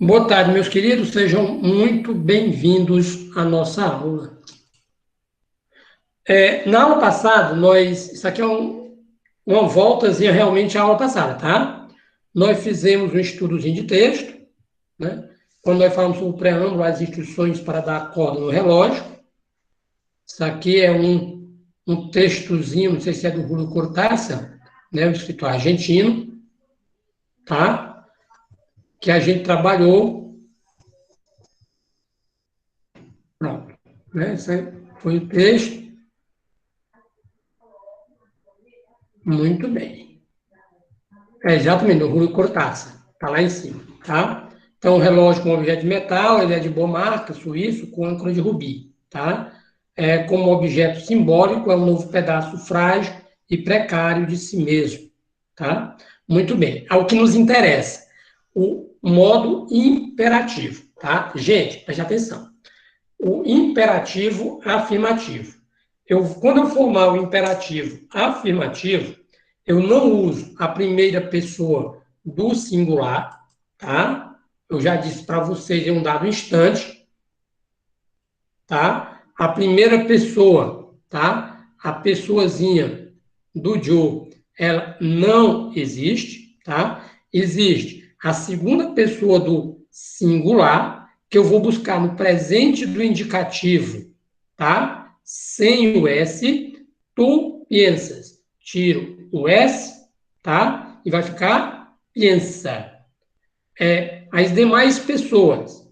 Boa tarde, meus queridos, sejam muito bem-vindos à nossa aula. Na aula passada, isso aqui é uma voltazinha realmente à aula passada, tá? Nós fizemos um estudozinho de texto, né? Quando nós falamos sobre o preâmbulo, as instruções para dar corda no relógio. Isso aqui é um textozinho, não sei se é do Julio Cortázar, né? O escritor argentino, tá? Que a gente trabalhou. Pronto, né? Esse aí foi o texto. Muito bem. Exatamente, do Rui Cortázar. Está lá em cima, tá? Então, o relógio com objeto de metal, ele é de boa marca, suíço, com âncora de rubi, tá? Como objeto simbólico, é um novo pedaço frágil e precário de si mesmo, tá? Muito bem. Ao que nos interessa, o modo imperativo, tá? Gente, preste atenção. O imperativo afirmativo. Quando eu formar o imperativo afirmativo, eu não uso a primeira pessoa do singular, tá? Eu já disse para vocês em um dado instante, tá? A primeira pessoa, tá? A pessoazinha do Joe, ela não existe, tá? Existe a segunda pessoa do singular, que eu vou buscar no presente do indicativo, tá? Sem o S, tu piensas. Tiro o S, tá? E vai ficar piensa. As demais pessoas,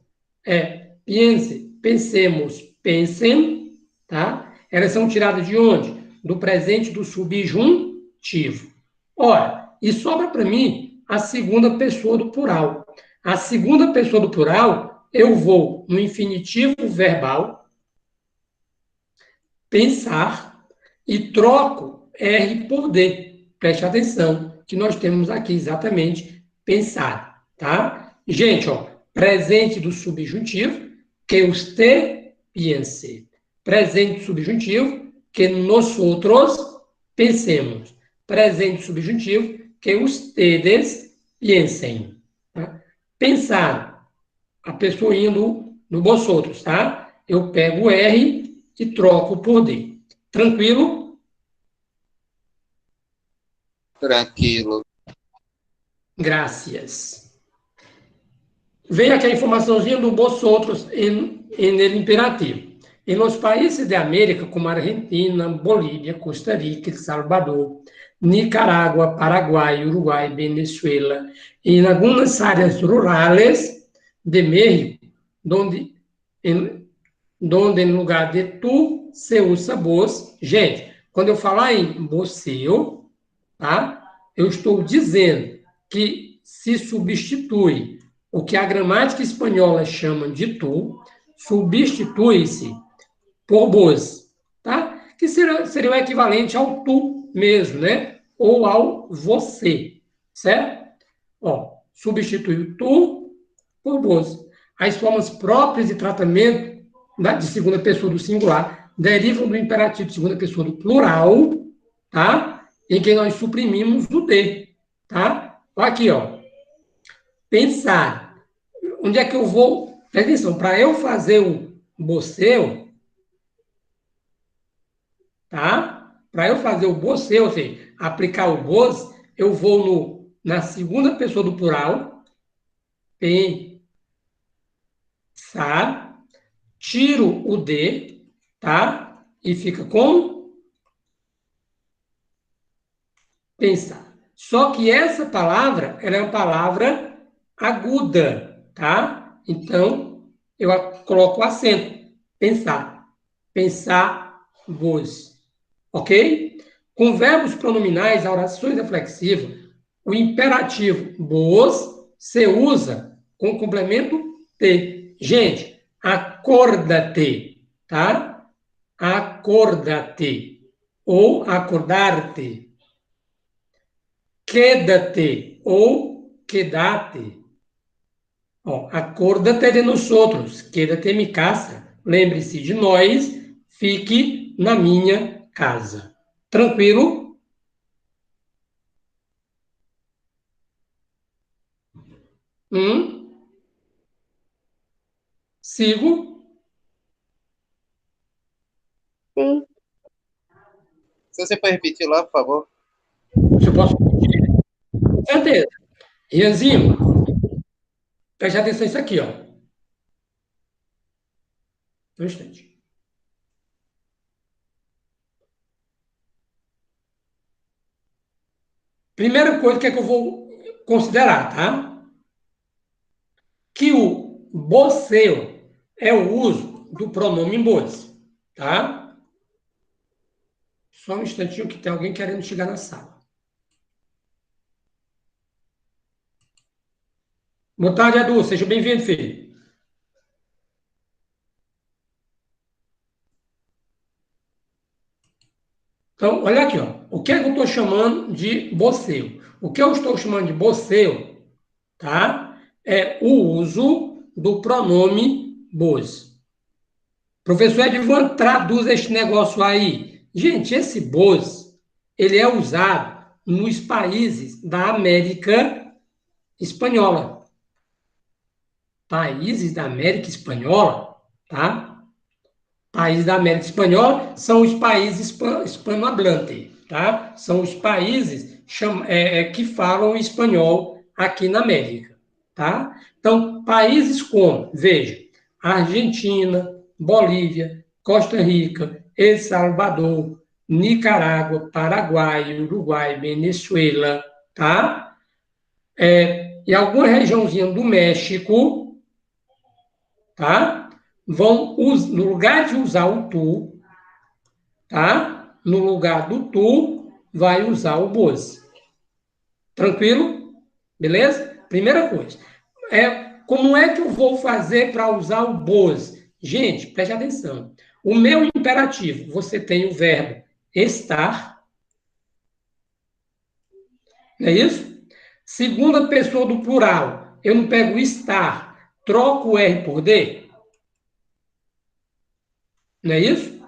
pense, pensemos, pensem, tá? Elas são tiradas de onde? Do presente do subjuntivo. Ora, e sobra para mim a segunda pessoa do plural. A segunda pessoa do plural, eu vou no infinitivo verbal, pensar, e troco R por D. Preste atenção, que nós temos aqui exatamente pensar, tá? Gente, ó, presente do subjuntivo, que usted piense. Presente subjuntivo, que nosotros pensemos. Presente subjuntivo, que ustedes piensem. Tá? Pensar, a pessoa indo no vosotros, tá? Eu pego o R e troco por D. Tranquilo? Tranquilo. Graças. Vem aqui a informaçãozinha do vosotros em el imperativo. Em los países de América, como Argentina, Bolívia, Costa Rica, El Salvador, Nicarágua, Paraguai, Uruguai, Venezuela, e em algumas áreas rurais de México, em, donde em lugar de tu se usa vos. Gente, quando eu falar em você, tá? Eu estou dizendo que se substitui o que a gramática espanhola chama de tu, substitui-se por vos, tá? Que seria o equivalente ao tu mesmo, né? Ou ao você, certo? Ó, substitui o tu por vos. As formas próprias de tratamento de segunda pessoa do singular derivam do imperativo de segunda pessoa do plural, tá? Em que nós suprimimos o de, tá? Olha aqui, ó. Pensar. Onde é que eu vou? Presta atenção, para eu fazer o você, tá? Para eu fazer o você, ou seja, aplicar o vos, eu vou na segunda pessoa do plural, pensar, tiro o de, tá? E fica com pensar. Só que essa palavra, ela é uma palavra aguda, tá? Então, eu coloco o acento. Pensar. Pensar vos. Ok? Com verbos pronominais, a orações reflexivas, o imperativo vos se usa com o complemento te. Gente, acorda-te, tá? Acorda-te. Ou acordar-te. Quédate ou quedate. Ó, acorda-te de nós outros, quédate em mi casa. Lembre-se de nós, fique na minha casa. Tranquilo? Hum? Sigo? Sim. Se você pode repetir lá, por favor. Se eu posso repetir? Com certeza. Ianzinho, preste atenção nisso aqui, ó. Um instante. Primeira coisa que é que eu vou considerar, tá? Que o você é o uso do pronome bois, tá? Só um instantinho que tem alguém querendo chegar na sala. Boa tarde, Edu. Seja bem-vindo, filho. Então, olha aqui, ó. O que é que eu estou chamando de boceio? O que eu estou chamando de boceio, tá? É o uso do pronome bois. Professor Edvan, traduz este negócio aí. Gente, esse bois, ele é usado nos países da América Espanhola. Países da América Espanhola, tá? Países da América Espanhola são os países hispanohablantes, tá? São os países que falam espanhol aqui na América, tá? Então, países como, veja, Argentina, Bolívia, Costa Rica, El Salvador, Nicarágua, Paraguai, Uruguai, Venezuela, tá? E alguma regiãozinha do México, tá? Vão, no lugar de usar o tu, tá? No lugar do tu, vai usar o bose. Tranquilo? Beleza? Primeira coisa. Como é que eu vou fazer para usar o bose? Gente, preste atenção. O meu imperativo, você tem o verbo estar, não é isso? Segunda pessoa do plural, eu não pego estar, troco o R por D? Não é isso?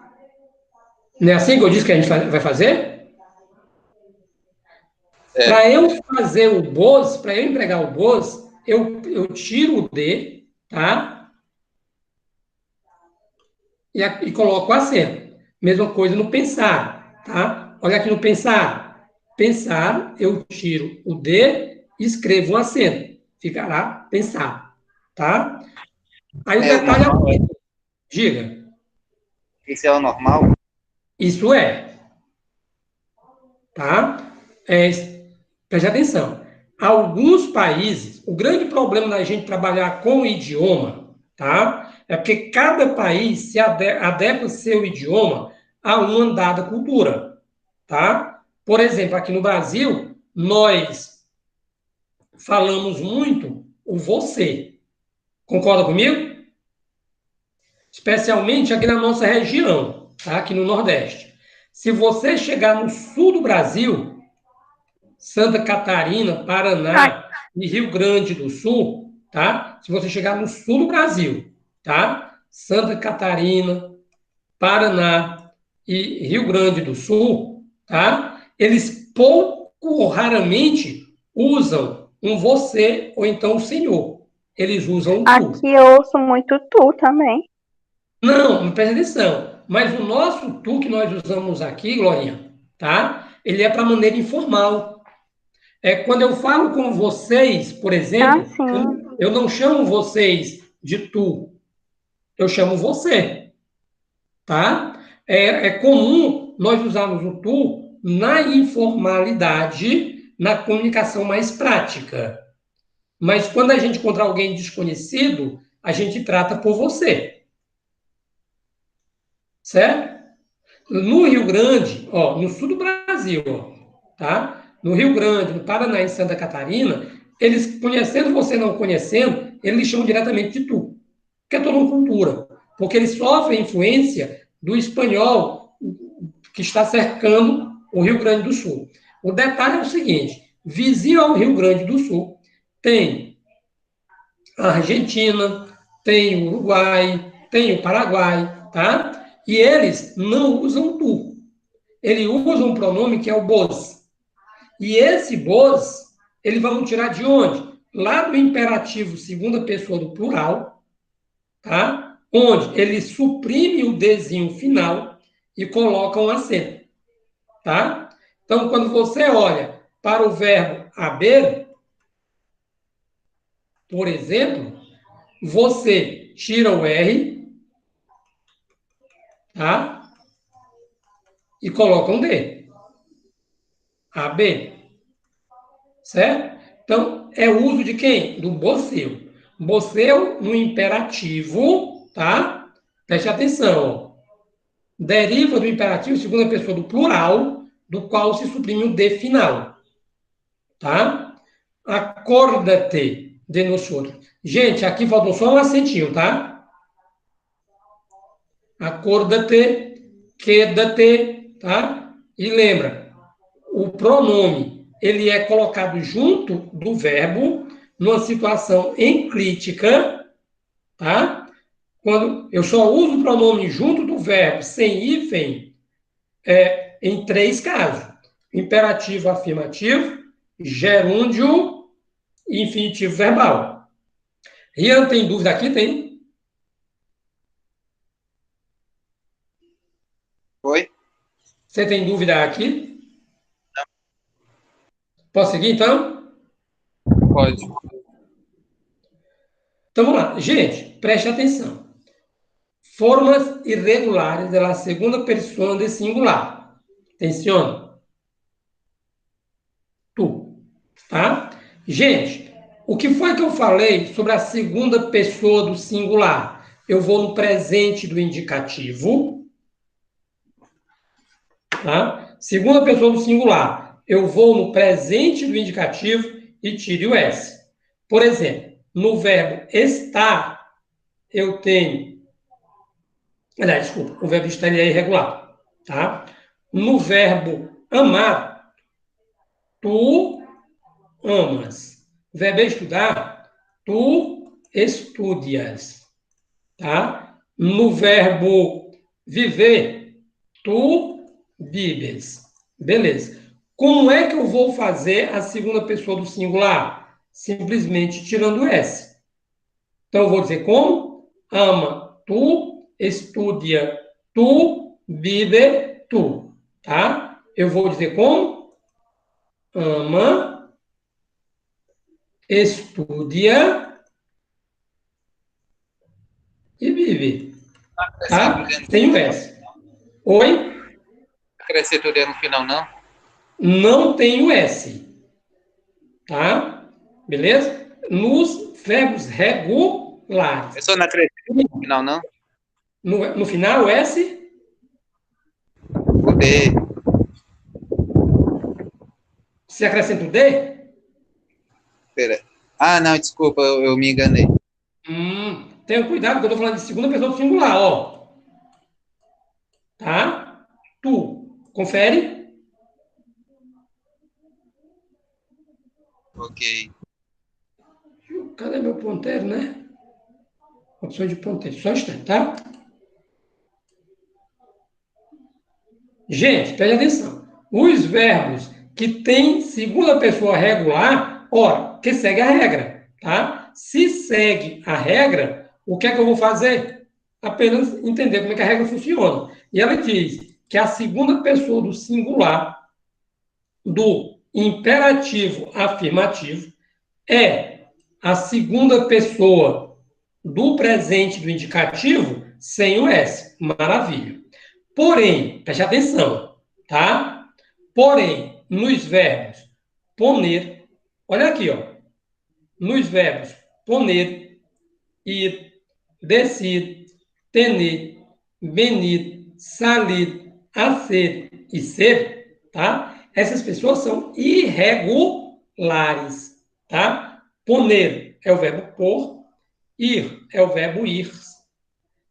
Não é assim que eu disse que a gente vai fazer? Para eu fazer o bos, para eu empregar o bos, eu tiro o D, tá? E coloco o acento. Mesma coisa no pensar, tá? Olha aqui no pensar. Pensar, eu tiro o D e escrevo um acento. Ficará pensar, tá? Aí o detalhe é o quê? Diga. Isso é o normal? Isso é. Tá? Preste atenção. Alguns países, o grande problema da gente trabalhar com o idioma, tá? É porque cada país se adequa seu idioma a uma dada cultura, tá? Por exemplo, aqui no Brasil, nós falamos muito o você. Concorda comigo? Especialmente aqui na nossa região, tá? Aqui no Nordeste. Se você chegar no sul do Brasil, Santa Catarina, Paraná e Rio Grande do Sul, tá? Se você chegar no sul do Brasil, tá? Santa Catarina, Paraná e Rio Grande do Sul, tá? Eles pouco ou raramente usam um você ou então um senhor. Eles usam um tu. Aqui eu ouço muito tu também. Não presta atenção. Mas o nosso tu que nós usamos aqui, Glorinha, tá? Ele é para maneira informal. Quando eu falo com vocês, por exemplo, eu não chamo vocês de tu, eu chamo você, tá? É comum nós usarmos o tu na informalidade, na comunicação mais prática. Mas quando a gente encontrar alguém desconhecido, a gente trata por você. Certo? No Rio Grande, ó, no sul do Brasil, ó, tá? No Rio Grande, no Paraná e em Santa Catarina, eles, conhecendo você não conhecendo, eles chamam diretamente de tu. Porque é toda uma cultura. Porque eles sofrem influência do espanhol que está cercando o Rio Grande do Sul. O detalhe é o seguinte, vizinho ao Rio Grande do Sul, tem a Argentina, tem o Uruguai, tem o Paraguai, tá? E eles não usam tu. Ele usa um pronome que é o bos. E esse bos, eles vão tirar de onde? Lá do imperativo segunda pessoa do plural, tá? Onde ele suprime o desenho final e coloca um acento, tá? Então, quando você olha para o verbo haber, por exemplo, você tira o R, tá? E coloca um D. AB, certo? Então, é o uso de quem? Do bosseu. Bosseu no imperativo, tá? Preste atenção, ó. Deriva do imperativo segunda pessoa do plural, do qual se suprime o D final, tá? Acorda-te de nosotros. Gente, aqui faltou só um acentinho, tá? Acorda-te, queda-te, tá? E lembra, o pronome, ele é colocado junto do verbo numa situação enclítica, tá? Quando eu só uso o pronome junto do verbo, sem hífen, em 3 casos. Imperativo afirmativo, gerúndio e infinitivo verbal. Rian, tem dúvida aqui? Tem? Oi? Você tem dúvida aqui? Posso seguir, então? Pode. Então, vamos lá. Gente, preste atenção. Formas irregulares da segunda pessoa de singular. Atenção. Tu. Tá? Gente, o que foi que eu falei sobre a segunda pessoa do singular? Eu vou no presente do indicativo. Tá? Segunda pessoa do singular. Eu vou no presente do indicativo e tire o S. Por exemplo, no verbo estar, eu tenho... Aliás, desculpa, o verbo estar é irregular. Tá? No verbo amar, tu amas. Verbo estudar, tu estudias. Tá? No verbo viver, tu vives. Beleza. Como é que eu vou fazer a segunda pessoa do singular? Simplesmente tirando o S. Então, eu vou dizer como? Ama, tu, estudia, tu, vive, tu. Tá? Eu vou dizer como? Ama, estudia e vive. Tá? Sem o S. Oi? Acrescentaria no final, não? Não tem o S. Tá? Beleza? Nos verbos regulares. Eu só não acrescento no final, não? No final, o S? O D. Se acrescenta o D? Pera. Ah, não, desculpa, eu me enganei. Tenha cuidado, porque eu estou falando de segunda pessoa do singular, ó. Tá? Tu. Confere? Ok. Cadê meu ponteiro, né? Opções de ponteiro. Só um instante, tá? Gente, preste atenção. Os verbos que têm segunda pessoa regular, ora, que segue a regra, tá? Se segue a regra, o que é que eu vou fazer? Apenas entender como é que a regra funciona. E ela diz que a segunda pessoa do singular do imperativo afirmativo é a segunda pessoa do presente do indicativo sem o S. Maravilha. Porém, preste atenção, tá? Porém, nos verbos poner, olha aqui, ó. Nos verbos poner, ir, descer, tener, venir, salir, hacer e ser, tá? Essas pessoas são irregulares, tá? Poner é o verbo por, ir é o verbo ir,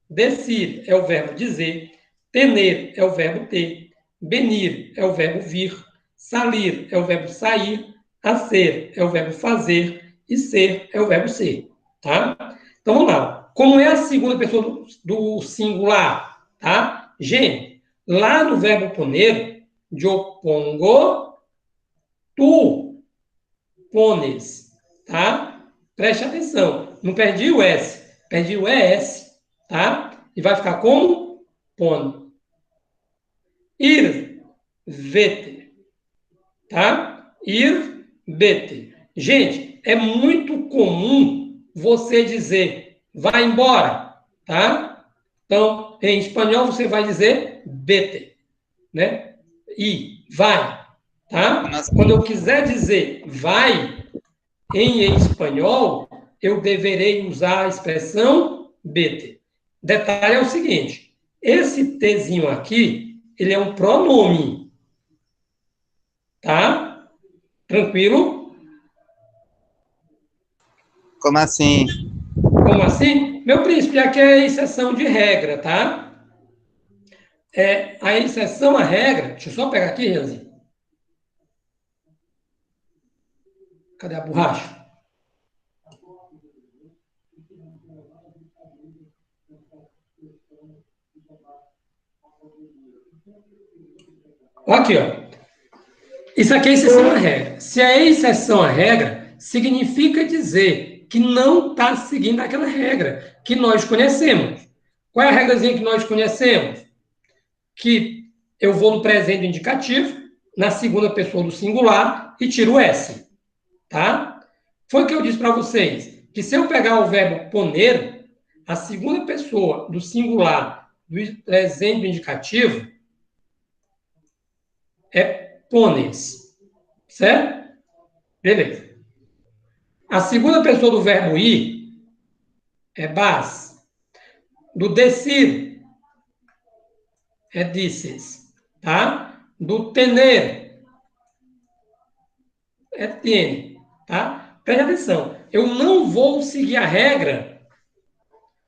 descer é o verbo dizer, tener é o verbo ter, venir é o verbo vir, salir é o verbo sair, hacer é o verbo fazer e ser é o verbo ser, tá? Então vamos lá. Como é a segunda pessoa do singular, tá? Gente, lá no verbo poner, eu pongo, tu pones, tá? Preste atenção, não perdi o S. perde o ES, tá? E vai ficar como? Pone. Ir, vete, tá? Ir, vete. Gente, é muito comum você dizer vai embora, tá? Então, em espanhol você vai dizer vete, né? E vai, tá? Quando eu quiser dizer vai em espanhol, eu deverei usar a expressão vete. Detalhe é o seguinte, esse Tzinho aqui, ele é um pronome, tá? Tranquilo? Como assim? Como assim? Meu príncipe, aqui é exceção de regra, tá? A exceção à regra, deixa eu só pegar aqui, Renzi. Cadê a borracha? Aqui, ó. Isso aqui é exceção à regra. Se é exceção à regra, significa dizer que não está seguindo aquela regra que nós conhecemos. Qual é a regrazinha que nós conhecemos? Que eu vou no presente indicativo, na segunda pessoa do singular, e tiro o S. Tá? Foi o que eu disse para vocês, que se eu pegar o verbo poner, a segunda pessoa do singular do presente indicativo é pones. Certo? Beleza. A segunda pessoa do verbo ir é bas. Do decir é dices. Tá? Do tener é tiene. Tá? Preste atenção. Eu não vou seguir a regra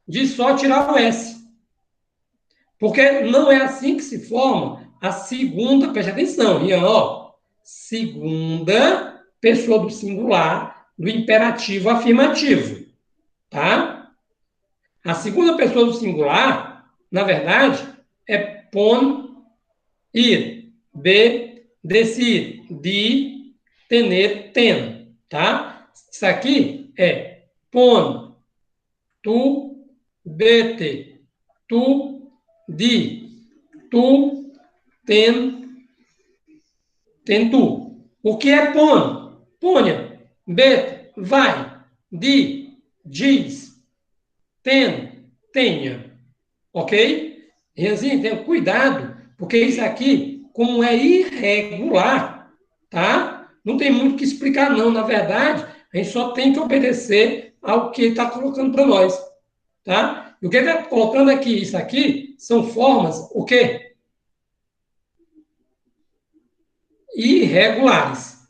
de só tirar o S. Porque não é assim que se forma a segunda, preste atenção, Ian, ó, segunda pessoa do singular do imperativo afirmativo, tá? A segunda pessoa do singular, na verdade, é pon, ir, be, decir, di, tener, ten, tá? Isso aqui é pon, tu, bete, tu, di, tu, ten tu. O que é pon? Ponha, bet, vai, di, diz, tenha. Ok? Renzinho, tenha cuidado, porque isso aqui, como é irregular, tá? Não tem muito o que explicar, não. Na verdade, a gente só tem que obedecer ao que ele está colocando para nós, tá? E o que ele está colocando aqui, isso aqui, são formas, o quê? Irregulares,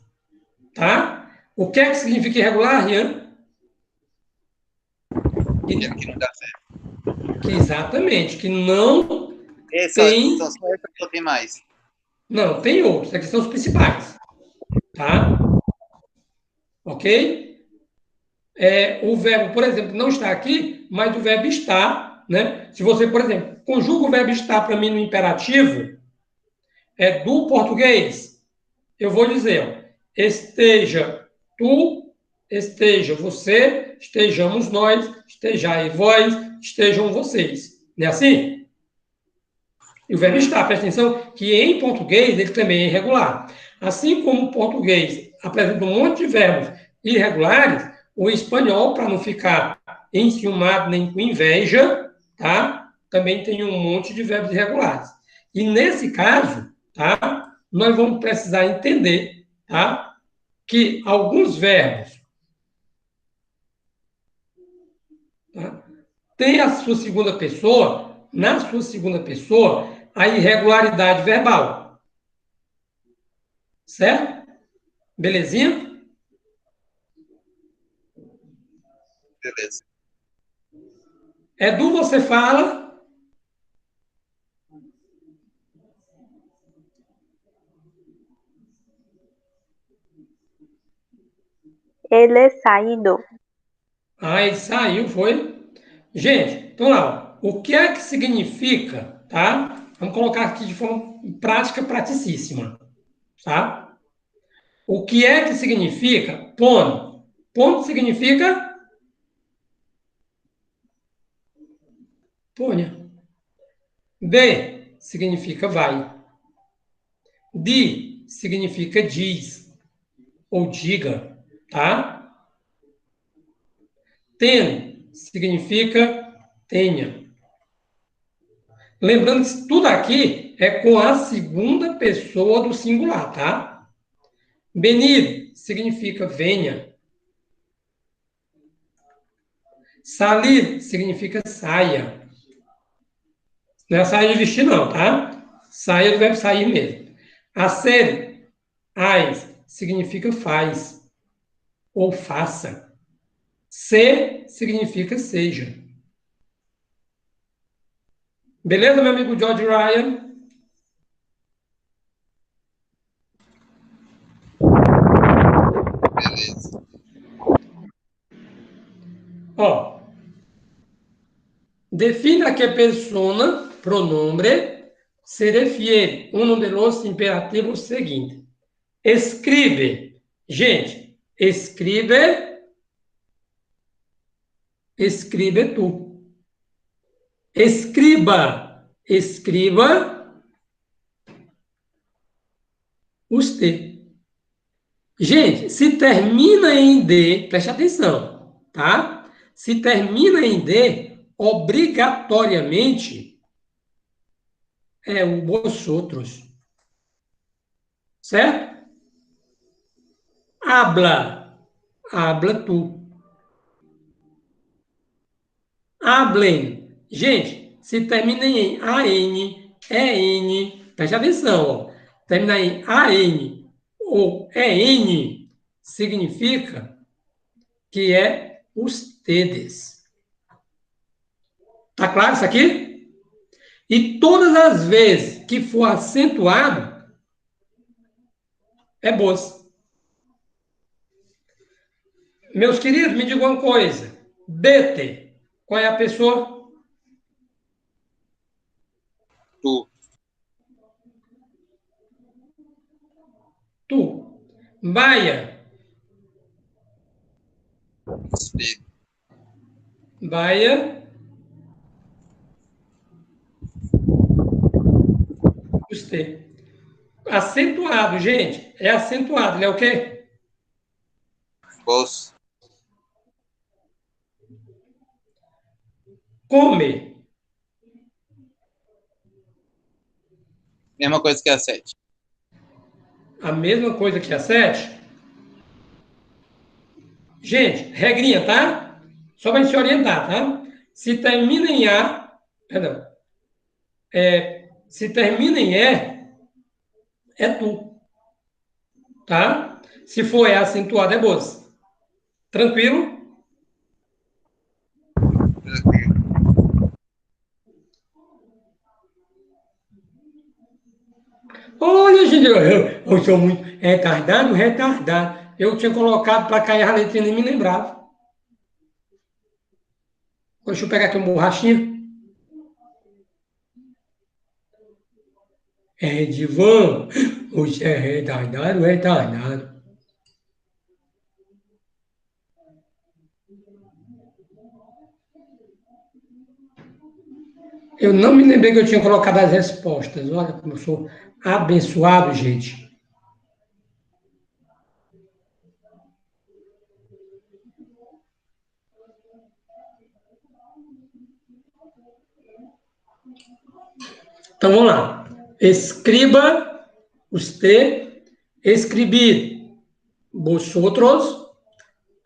tá? O que é que significa irregular, Rian? Que não dá certo. Que exatamente, que não Essa, tem... são só essa que eu tenho mais. Não, tem outros, aqui são os principais, tá? Ok? O verbo, por exemplo, não está aqui, mas o verbo está, né? Se você, por exemplo, conjuga o verbo estar para mim no imperativo, do português, eu vou dizer, ó, esteja tu, esteja você, estejamos nós, estejai vós, estejam vocês. Não é assim? E o verbo está, presta atenção, que em português ele também é irregular. Assim como o português apresenta um monte de verbos irregulares, o espanhol, para não ficar enciumado nem com inveja, tá? Também tem um monte de verbos irregulares. E nesse caso, tá? Nós vamos precisar entender, tá? Que alguns verbos, tá? Tem a sua segunda pessoa, na sua segunda pessoa, a irregularidade verbal. Certo? Belezinha? Beleza. Edu, você fala? Ele saiu. Ah, ele saiu, foi? Gente, então lá, ó, o que é que significa, tá? Vamos colocar aqui de forma prática, praticíssima, tá? O que é que significa pone? Pone significa ponha. De significa vai. Di significa diz ou diga, tá? Ten significa tenha. Lembrando que tudo aqui é com a segunda pessoa do singular, tá? Venir significa venha. Salir significa saia. Não é sair de vestir, não, tá? Saia do verbo sair mesmo. Hacer, ais, significa faz ou faça. Ser significa seja. Beleza, meu amigo George Ryan? Beleza. Ó, defina a que persona, pronombre, se refiere uno de los imperativos seguintes. Escribe. Gente, escribe tu. Escriba usted. Gente, se termina em D, preste atenção, tá? Se termina em D, obrigatoriamente é o vosotros. Certo? Habla tu. Hablen. Gente, se termina em AN, EN, preste atenção, ó. Termina em AN ou EN, significa que é ustedes. Tá claro isso aqui? E todas as vezes que for acentuado, é vos. Meus queridos, me digam uma coisa. Bete, qual é a pessoa? Tu. Tu. Vaya. Usted. Vaya. Usted. Acentuado, gente. É acentuado. Ele é o quê? Vos. Come. Mesma coisa que a 7. A mesma coisa que a 7. Gente, regrinha, tá? Só para se orientar, tá? Se termina em A, perdão, se termina em E, é tu, tá? Se for E acentuado, é vos. Tranquilo? Olha, gente, eu sou muito retardado. Eu tinha colocado para cair a letrinha e nem me lembrava. Deixa eu pegar aqui uma borrachinha. Divan, você é retardado. Eu não me lembrei que eu tinha colocado as respostas. Olha como eu sou abençoado, gente. Então, vamos lá. Escriba, usted, escribir, vosotros,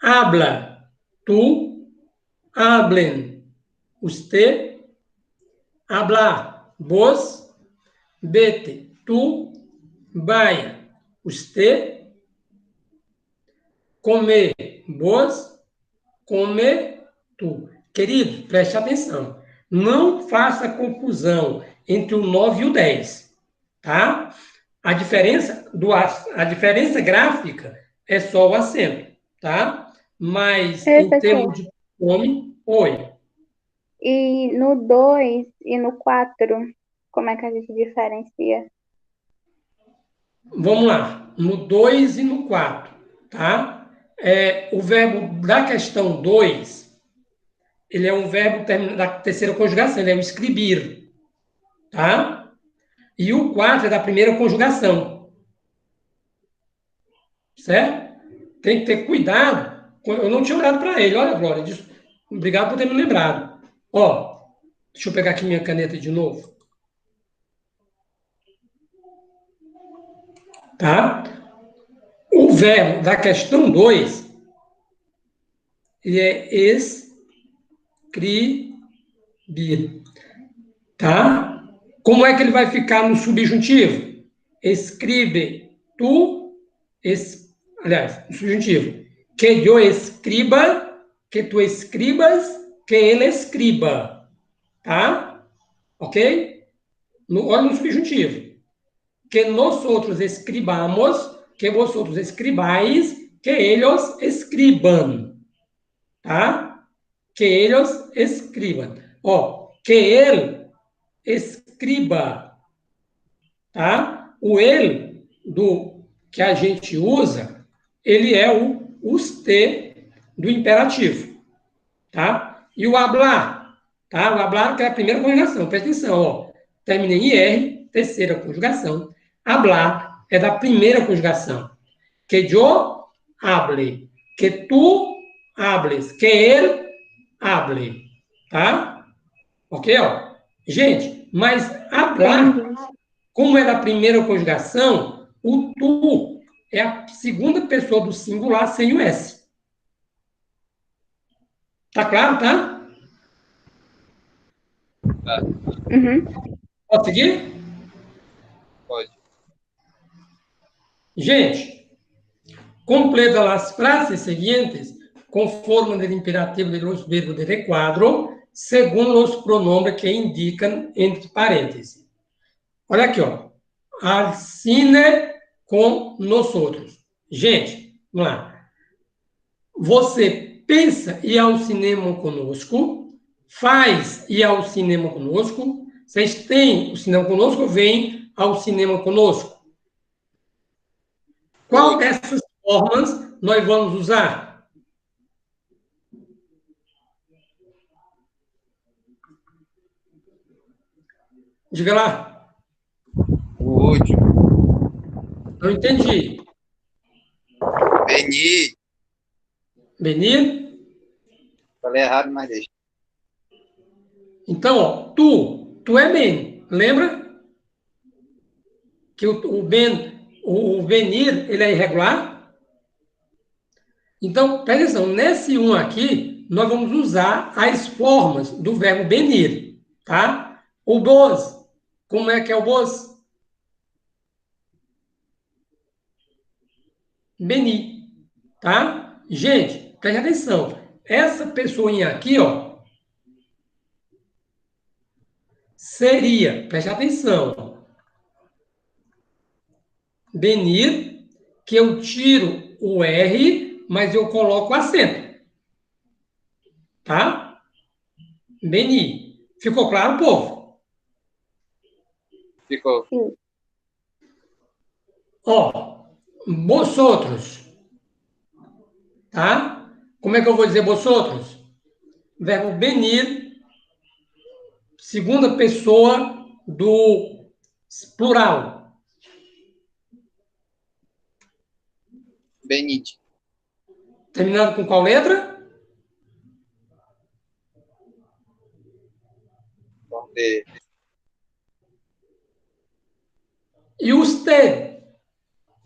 habla, tú, hablen, usted, hablar, vos, vete, tú, vaya, usted, comer, vos, come, tu. Querido, preste atenção. Não faça confusão entre o 9 e o 10, tá? A diferença gráfica é só o acento, tá? Mas Ei, em professor. termos de nome, oi. E no 2 e no 4, como é que a gente diferencia? Vamos lá. No 2 e no 4, tá? O verbo da questão 2, ele é um verbo da terceira conjugação, ele é o escrever, tá? E o 4 é da primeira conjugação, certo? Tem que ter cuidado. Eu não tinha olhado para ele, olha, Glória, obrigado por ter me lembrado. Ó, deixa eu pegar aqui minha caneta de novo. Tá? O verbo da questão 2, ele é escrever, tá? Como é que ele vai ficar no subjuntivo? Escribe, tu, aliás, no subjuntivo. Que eu escriba, que tu escribas, que ele escriba, tá? Ok? Olha no subjuntivo. Que nós outros escribamos, que vosotros escribais, que eles escribam, tá? Que eles escribam. Ó, que ele escriba, tá? O ele que a gente usa, ele é o usted do imperativo, tá? E o hablar, tá? O hablar que é a primeira conjugação, presta atenção, ó. Termina em IR, terceira conjugação. Hablar é da primeira conjugação. Que yo hable, que tu hables, que él hable, tá? Ok, ó? Gente, mas hablar, como é da primeira conjugação, o tu é a segunda pessoa do singular sem o S. Tá claro, tá? Tá, Pode seguir? pode. Gente, completa as frases seguintes conforme o imperativo de los verbos de recuadro, segundo os pronombres que indicam entre parênteses. Olha aqui, ó. Al cine com nós outros. Gente, vamos lá. Você pensa ir ao cinema conosco, faz ir ao cinema conosco, vocês têm o cinema conosco, vem ao cinema conosco. Qual dessas formas nós vamos usar? Diga lá. O último. Não entendi. Venir. Venir? Falei errado, mas deixa. Então, ó, tu é bem. Lembra? Que o venir, ele é irregular? Então, presta atenção, nesse 1 aqui, nós vamos usar as formas do verbo venir, tá? O vos, como é que é o vos? Venir, tá? Gente, presta atenção, essa pessoinha aqui, ó, seria, presta atenção, venir, que eu tiro o R, mas eu coloco o acento. Tá? Venir. Ficou claro, povo? Ficou. Sim. Ó, vosotros. Tá? Como é que eu vou dizer vosotros? Verbo venir, segunda pessoa do plural. Benite. Terminando com qual letra? Com D. E usted?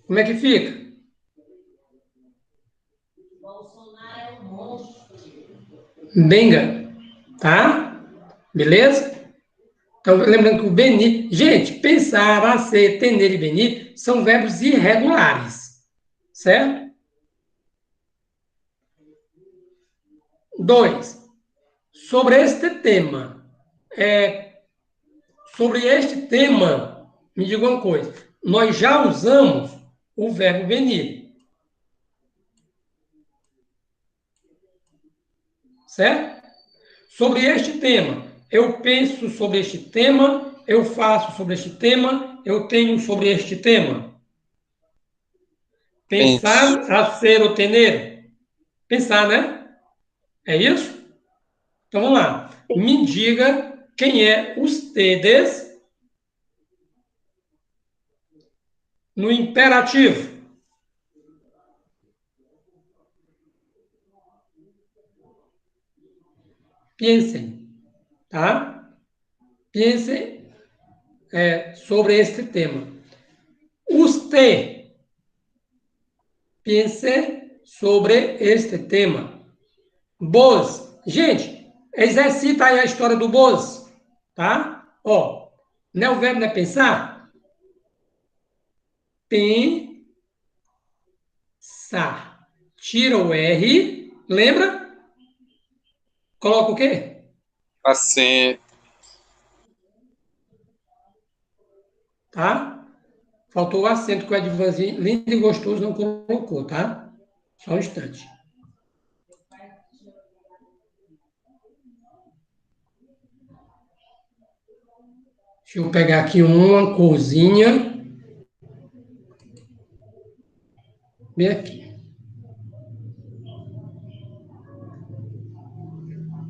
Como é que fica? Benga. Tá? Beleza? Então, lembrando que o venir... Gente, pensar, hacer, tener e venir são verbos irregulares. Certo? 2. Sobre este tema, me diga uma coisa, nós já usamos o verbo venir. Certo? Sobre este tema, eu penso sobre este tema, eu faço sobre este tema, eu tenho sobre este tema. Pensar, hacer ou tener. Pensar, né? É isso? Então, vamos lá. Me diga quem é ustedes no imperativo. Pensem, tá? Pensem sobre este tema. Usted, pense sobre este tema. Vos, gente, exercita aí a história do vos, tá? Ó, não é o verbo, não é pensar? Pensar. Tira o R, lembra? Coloca o quê? Acento. Tá? Faltou o acento que o Edvanzinho, lindo e gostoso, não colocou, tá? Só um instante. Deixa eu pegar aqui uma corzinha. Bem aqui.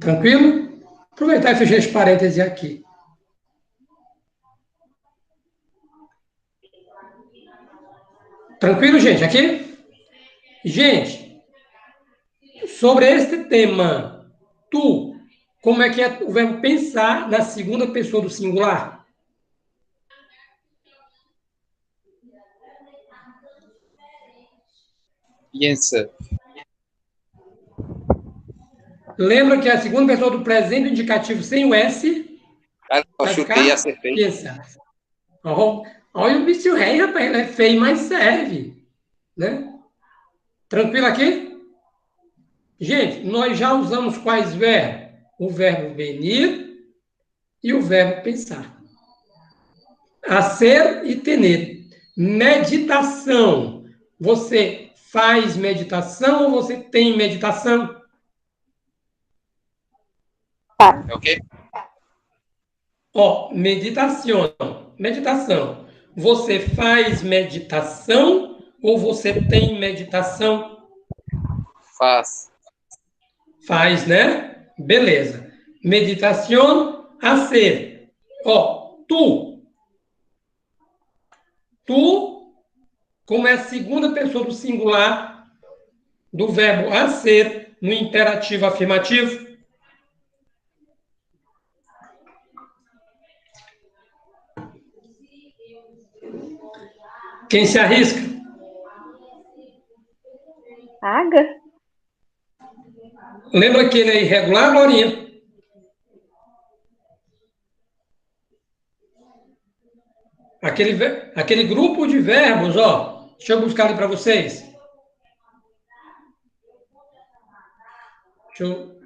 Tranquilo? Aproveitar e fechar esse parêntese aqui. Tranquilo, gente? Aqui? Gente, sobre este tema, tu, como é que é o verbo pensar na segunda pessoa do singular? Piensa. Lembra que a segunda pessoa do presente indicativo sem o S Ah, eu vai chutei e ficar acertei. pensar. Olha o bicho rei, rapaz, ele é feio, mas serve. Né? Tranquilo aqui? Gente, nós já usamos quais verbos? O verbo venir e o verbo pensar. Hacer e tener. Meditação. Você faz meditação ou você tem meditação? É o quê? Ó, meditação. Meditação. Você faz meditação ou você tem meditação? Faz. Faz, né? Beleza. Meditação, hacer. Ó, tu. Tu, como é a segunda pessoa do singular do verbo hacer no imperativo afirmativo? Quem se arrisca? Paga? Lembra que ele é irregular, Glorinha? Aquele grupo de verbos, ó. Deixa eu buscar ali para vocês. Deixa eu...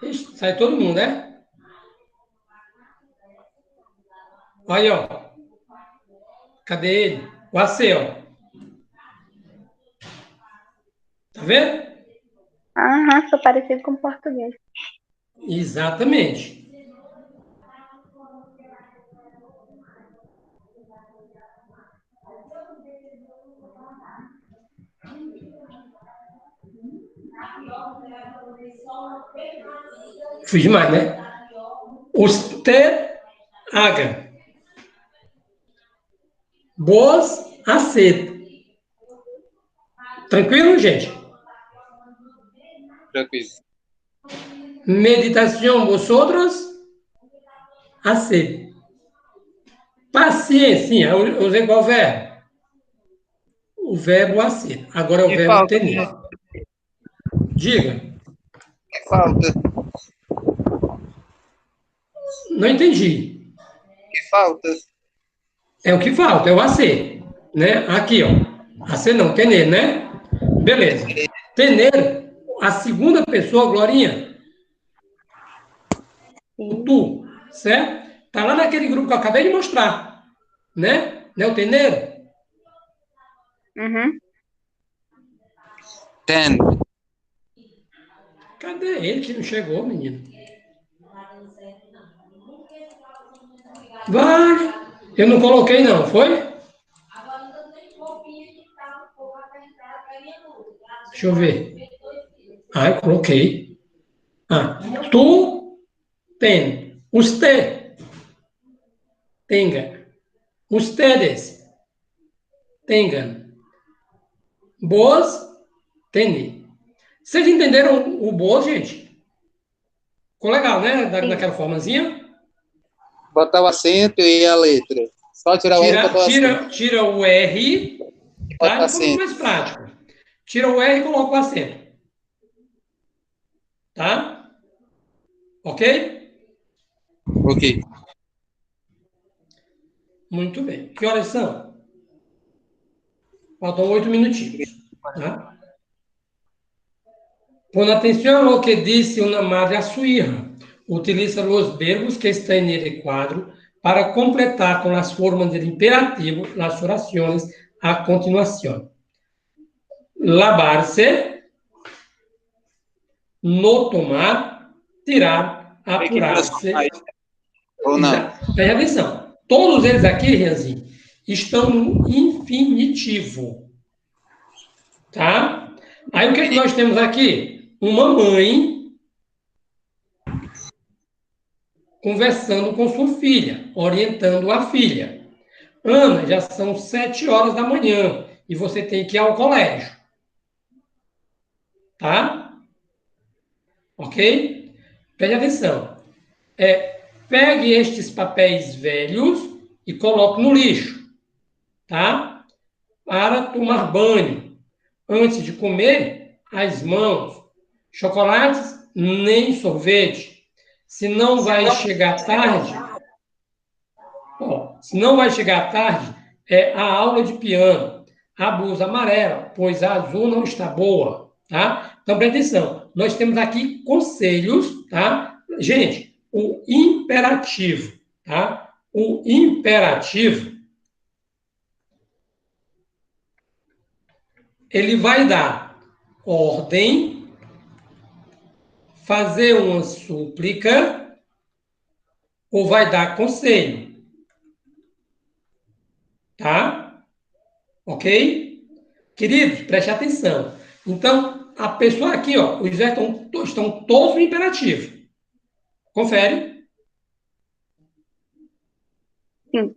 Ixi, sai todo mundo, né? Aí, ó. Cadê ele? O AC, ó. Tá vendo? Aham, sou parecido com português. Exatamente. Fui demais, né? Usted haga. Vos hacer. Tranquilo, gente? Tranquilo. Meditação, vosotros hacer. Paciência, eu usei qual verbo? O verbo hacer. Agora é o Que verbo falta, tener. Diga. Que falta. Não entendi. Que falta. É o que falta, é o hacer. Né? Aqui, ó. Hacer não, tener, né? Beleza. Tener, a segunda pessoa, Glorinha, o Sim. tu, certo? Tá lá naquele grupo que eu acabei de mostrar. Né? Não é o tener? Uhum. Ten. Cadê ele que não chegou, menino? Vai. Eu não coloquei, não, foi? Deixa eu ver. Ah, eu coloquei. Tu, ten. Usted, tenga. Ustedes, tengan. Vos, tende. Vocês entenderam o vos, gente? Ficou legal, né? Naquela formazinha? Botar o acento e a letra. Só tirar o R e botar o acento. Tira o R, tá? Bota De forma mais prática. Tira o R e coloca o acento. Tá? Ok? Ok. Muito bem. Que horas são? Faltam 8 minutinhos. Tá? Pon atención a lo que dice una madre a su hija. Utiliza los verbos que están en el cuadro para completar con las formas del imperativo las oraciones a continuación. Lavarse, no tomar, tirar, apurarse. Ou não? Presta atenção. Todos eles aqui, Rianzinho, estão no infinitivo. Tá? Aí o que é que nós temos aqui? Uma mãe conversando com sua filha, orientando a filha. Ana, já são 7 horas da manhã e você tem que ir ao colégio. Tá? Ok? Preste atenção. Pegue estes papéis velhos e coloque no lixo. Tá? Para tomar banho. Antes de comer, as mãos. Chocolates, nem sorvete. Se não vai chegar tarde, é a aula de piano. A blusa amarela, pois a azul não está boa. Tá? Então, presta atenção. Nós temos aqui conselhos, tá? Gente, o imperativo, tá? O imperativo, ele vai dar ordem, fazer uma súplica ou vai dar conselho. Tá? Ok? Queridos, preste atenção. Então, a pessoa aqui, ó, os verbos estão todos no imperativo. Confere. Sim.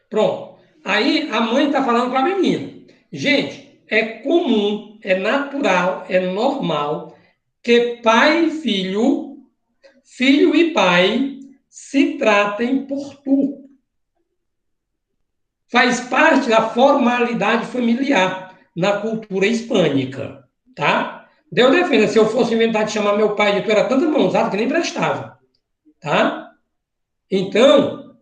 Pronto. Aí, a mãe está falando para a menina. Gente, é comum, é natural, é normal que pai e filho, filho e pai, se tratem por tu. Faz parte da formalidade familiar na cultura hispânica, tá? Deus defenda, se eu fosse inventar de chamar meu pai de tu, era tanta mãozada que nem prestava, tá? Então,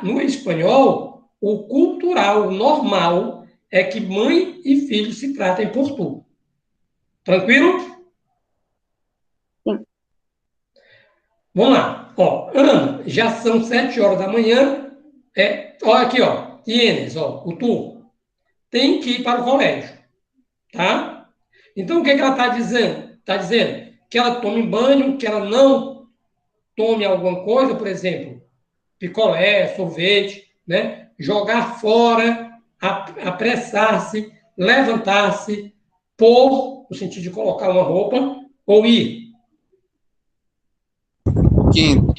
no espanhol, o cultural, o normal, é que mãe e filho se tratem por tu. Tranquilo? Sim. Vamos lá. Ó, Ana, já são 7 horas da manhã. Olha aqui, ó. Tienes, ó, o tu. Tem que ir para o colégio. Tá? Então, o que ela está dizendo? Está dizendo que ela tome banho, que ela não tome alguma coisa, por exemplo, picolé, sorvete, né? Jogar fora, apressar-se, levantar-se, pôr, no sentido de colocar uma roupa, ou ir. Quinto.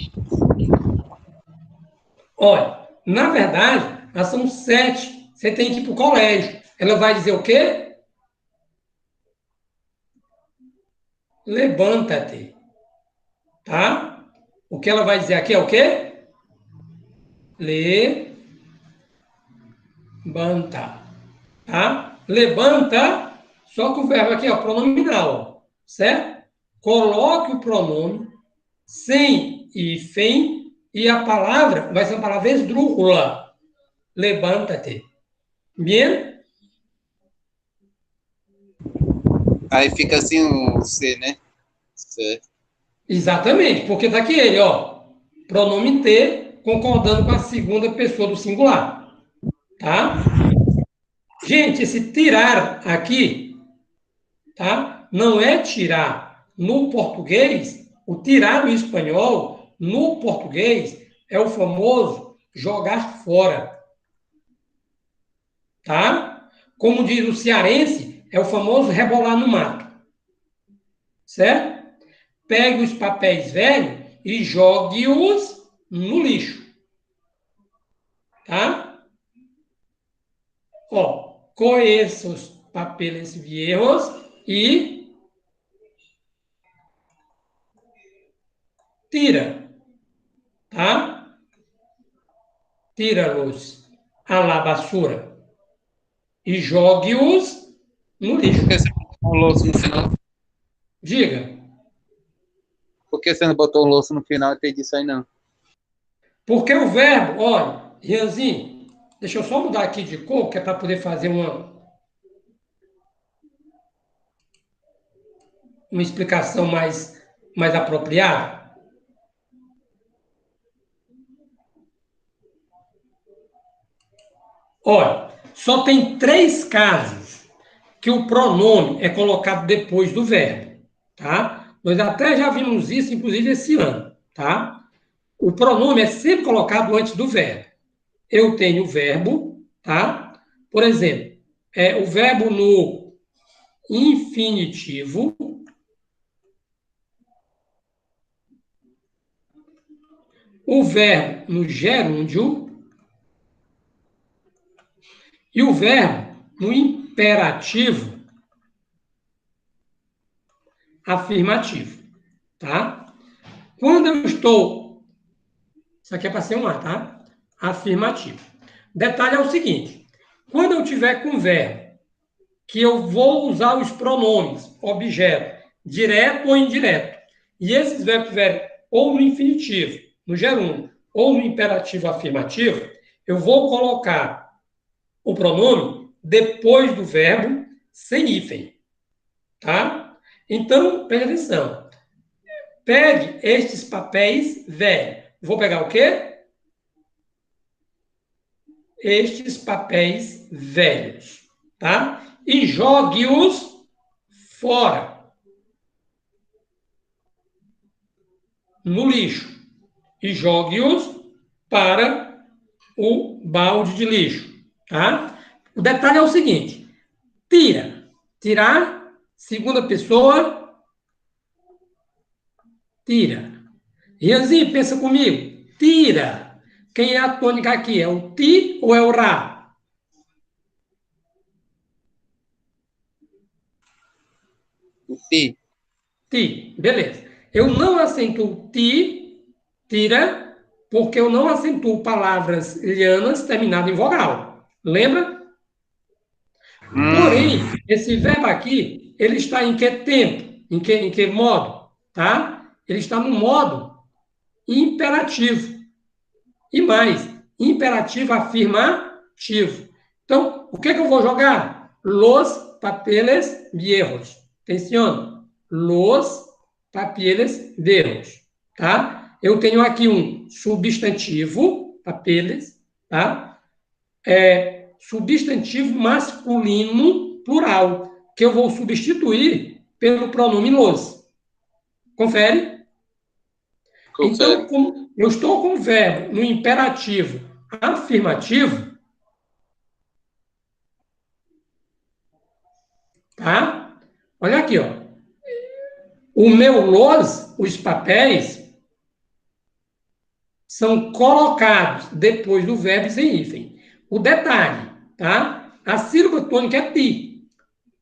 Olha, na verdade, elas são 7. Você tem que ir para o colégio. Ela vai dizer o quê? Levanta-te. Tá? O que ela vai dizer aqui é o quê? Levanta. Tá? Levanta, só que o verbo aqui é o pronominal, certo? Coloque o pronome sem hífen e a palavra vai ser uma palavra esdrúxula. Levanta-te. Bien? Aí fica assim o C, né? Certo. Exatamente, porque tá aqui ele, ó. Pronome T, concordando com a segunda pessoa do singular. Tá? Gente, esse tirar aqui, tá? Não é tirar. No português, o tirar no espanhol, no português, é o famoso jogar fora. Tá? Como diz o cearense, é o famoso rebolar no mato. Certo? pegue os papéis velhos e jogue-os no lixo. Tá? Ó, coge os papéis viejos e tira. Tá? Tira-los à la basura e jogue-os no lixo. Por que você botou um louço no final? Diga. Por que você não botou um louço no final? Não entendi isso aí, não. Porque o verbo, olha, Rianzinho, deixa eu só mudar aqui de cor, que é para poder fazer uma explicação mais apropriada. Olha, só tem 3 casos que o pronome é colocado depois do verbo, tá? Nós até já vimos isso, inclusive, esse ano, tá? O pronome é sempre colocado antes do verbo. Eu tenho o verbo, tá? Por exemplo, o verbo no infinitivo, o verbo no gerúndio e o verbo no imperativo afirmativo, tá? Quando eu estou... Isso aqui é para ser um A, tá? Afirmativo. Detalhe é o seguinte, quando eu tiver com verbo que eu vou usar os pronomes, objeto, direto ou indireto, e esses verbos estiverem ou no infinitivo, no gerúndio, ou no imperativo afirmativo, eu vou colocar o pronome depois do verbo sem hífen, tá? Então, preste atenção. Pegue estes papéis velhos. Vou pegar o quê? Estes papéis velhos, tá? E jogue-os fora, no lixo. E jogue-os para o balde de lixo, tá? O detalhe é o seguinte, tira. Tirar, segunda pessoa, tira. Rianzinho, pensa comigo. Tira. Quem é a tônica aqui? É o ti ou é o ra? O ti. Ti. Beleza. Eu não acentuo ti, tira, porque eu não acentuo palavras lianas terminadas em vogal. Lembra? Porém, esse verbo aqui, ele está em que tempo? Em que modo? Tá? Ele está no modo imperativo. E mais, imperativo afirmativo. Então, o que eu vou jogar? Los papeles viejos. Atenção. Los papeles viejos. Tá? Eu tenho aqui um substantivo, papeles, tá? Substantivo masculino plural, que eu vou substituir pelo pronome los. Confere? Então, como eu estou com o verbo no imperativo afirmativo, tá? Olha aqui, ó. O meu los, os papéis, são colocados depois do verbo sem hífen. O detalhe, tá? A sílaba tônica é ti.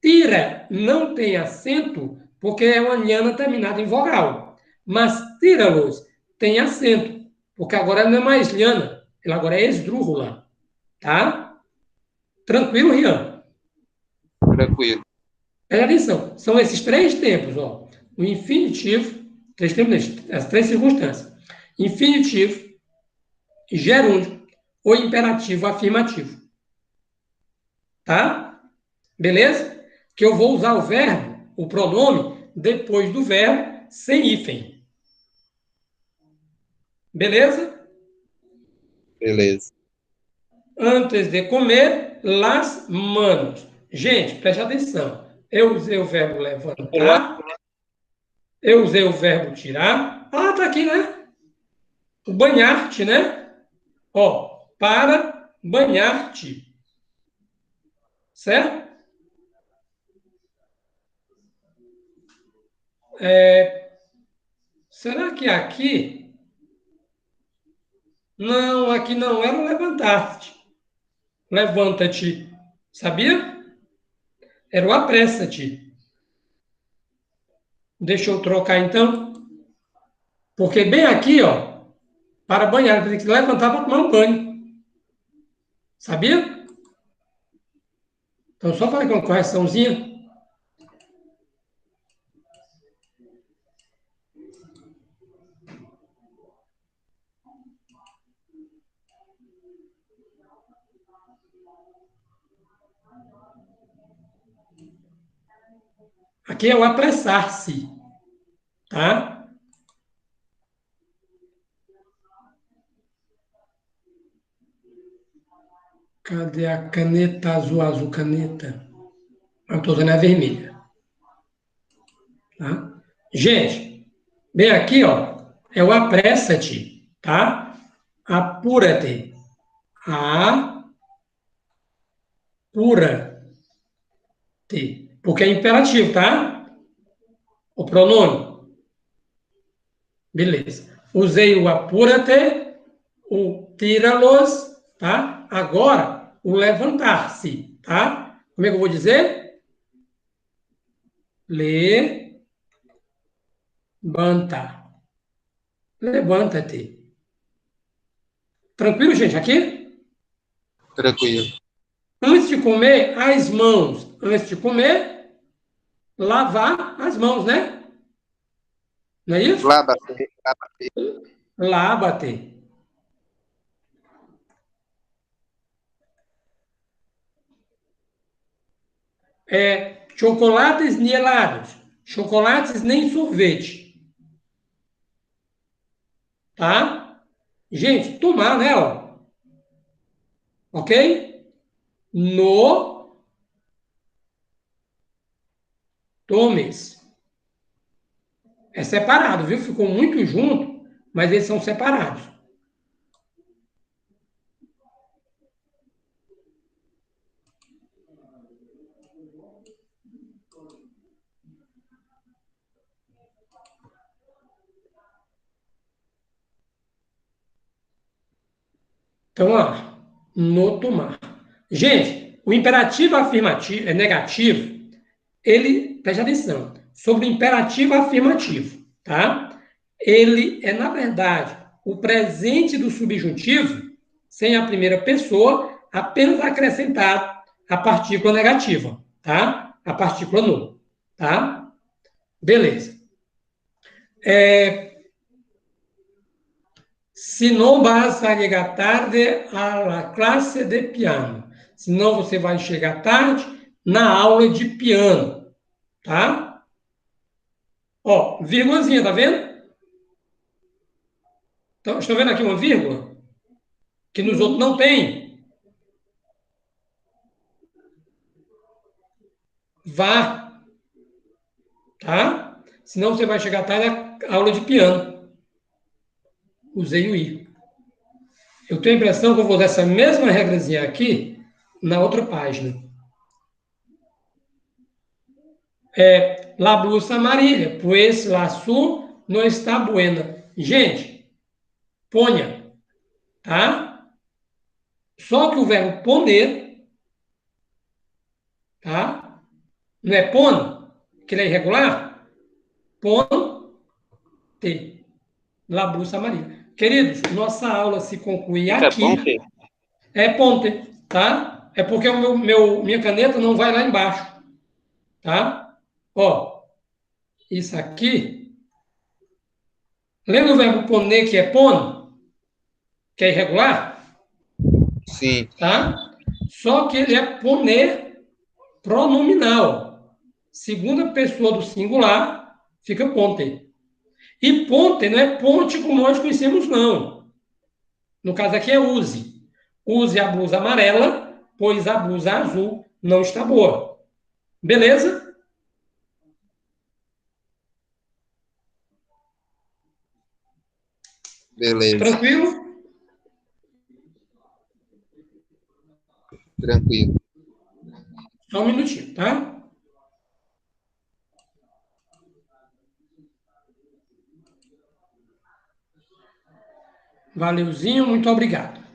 Tira não tem acento porque é uma nhana terminada em vogal. Mas tira-los tem acento, porque agora ela não é mais nhana, ela agora é esdrúxula. Tá? Tranquilo, Rian? Tranquilo. Presta atenção. São esses 3 tempos, ó. O infinitivo, 3 tempos, as 3 circunstâncias. Infinitivo, gerúndio ou imperativo afirmativo. Tá? Beleza? Que eu vou usar o verbo, o pronome, depois do verbo, sem hífen. Beleza? Beleza. Antes de comer, las manos. Gente, preste atenção. Eu usei o verbo levantar. Eu usei o verbo tirar. Ah, tá aqui, né? O banhar-te, né? Ó, para banhar-te. Certo? Será que aqui? Não, aqui não era levantar-te. Levanta-te. Sabia? Era o apressa-te. Deixa eu trocar então. Porque bem aqui, ó, para banhar, tem que levantar para tomar um banho. Sabia? Então, só fazer uma correçãozinha. Aqui é o apressar-se, tá? Cadê a caneta azul, azul caneta? Eu estou usando a vermelha. Tá? Gente, bem aqui, ó, é o apressa-te, tá? Apura-te. Apura-te. Porque é imperativo, tá? O pronome. Beleza. Usei o apura-te, o tira-los, tá? Agora, o levantar-se, tá? Como é que eu vou dizer? Levanta. Levanta-te. Tranquilo, gente? Aqui? Tranquilo. Antes de comer, as mãos. Antes de comer, lavar as mãos, né? Não é isso? Lava-te. Lava-te. Chocolates nem helados. Chocolates nem sorvete. Tá? Gente, tomar, né? Ó. Ok? No tomes. É separado, viu? Ficou muito junto, mas eles são separados. Então, ó, no tomar. Gente, o imperativo afirmativo, é negativo, ele, preste atenção, sobre o imperativo afirmativo, tá? Ele é, na verdade, o presente do subjuntivo, sem a primeira pessoa, apenas acrescentado a partícula negativa, tá? A partícula no, tá? Beleza. Se não vas a llegar tarde a la clase de piano. Senão você vai chegar tarde na aula de piano, tá? Ó, vírgulazinha, tá vendo? Então, estão vendo aqui uma vírgula? Que nos outros não tem. Vá, tá? Senão você vai chegar tarde na aula de piano. Usei o i. Eu tenho a impressão que eu vou usar essa mesma regrazinha aqui na outra página. La blusa amarilla, pues la azul no está buena. Gente, ponha, tá? Só que o verbo poner, tá? Não é pon, que ele é irregular? Ponte, la blusa amarilla. Queridos, nossa aula se conclui Fica aqui. bom, Fê? É ponte, tá? É porque minha caneta não vai lá embaixo, tá? Ó, isso aqui. Lembra o verbo poner, que é pon? Que é irregular? Sim. Tá? Só que ele é poner pronominal. Segunda pessoa do singular, fica ponte. E ponte não é ponte como nós conhecemos, não. No caso aqui é use. Use a blusa amarela, pois a blusa azul não está boa. Beleza? Beleza. Tranquilo? Tranquilo. Só um minutinho, tá? Valeuzinho, muito obrigado.